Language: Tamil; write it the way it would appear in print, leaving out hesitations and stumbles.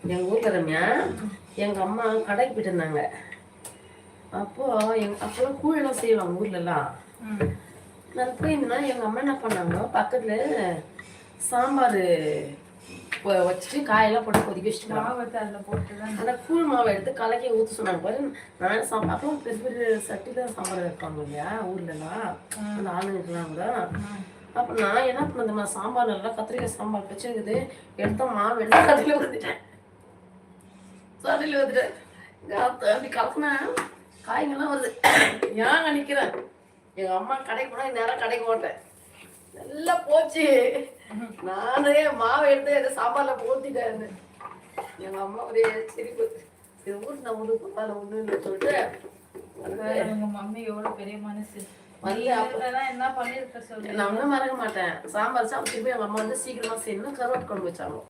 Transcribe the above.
எங்கள் ஊரில் ரம்யா எங்கள் அம்மா கடைக்கு போயிட்டு இருந்தாங்க. அப்போது அப்போல்லாம் கூழெல்லாம் செய்வாங்க ஊர்லலாம். நான் போயிருந்தேன்னா எங்கள் அம்மா என்ன பண்ணாங்க, பக்கத்தில் சாம்பார் வச்சுட்டு காயெல்லாம் போட்டு கொதிக்க வச்சுட்டு அதில் போட்டு தான் அந்த கூழ் மாவை எடுத்து கலக்கி ஊற்ற சொன்னாங்க பாரு. நான் அப்போ பெரிய பெரிய சட்டியில் சாம்பார் வைப்பாங்க இல்லையா ஊர்லலாம், அந்த ஆளுங்களுக்குலாம் கூட. அப்போ நான் என்ன பண்ணதுமா, சாம்பார் நல்லா கத்திரிக்காய் சாம்பார் வச்சுருக்குது, எடுத்த மாவு எடுத்து கடையில் ஊற்றிட்டேன். சட்டியில் ஊற்றிட்டேன். அப்படி கலக்குனா காய்கள்லாம் வருது. ஏன் நினைக்கிறேன் எங்கள் அம்மா கடைக்கு போனால் நேரம் கடைக்கு போட்டேன். நல்லா போச்சு. நானே மாவை எடுத்து எதை சாம்பாரில் போத்திட்டேன். எங்கள் அம்மா ஒரே சிரிப்பு. இது ஊர் நான் ஒன்று கொடுத்தால ஒன்று இல்லை சொல்லிட்டு எங்கள் மம்மி எவ்வளோ பெரிய மனசு என்ன பண்ணிருக்க சொல்லி. நான் ஒன்றும் மறக்க மாட்டேன். சாம்பார் சாப்பிட்டு போய் எங்கள் அம்மா வந்து சீக்கிரமாக செய்யணும் கருவாட்டு குழம்பு வச்சாங்க.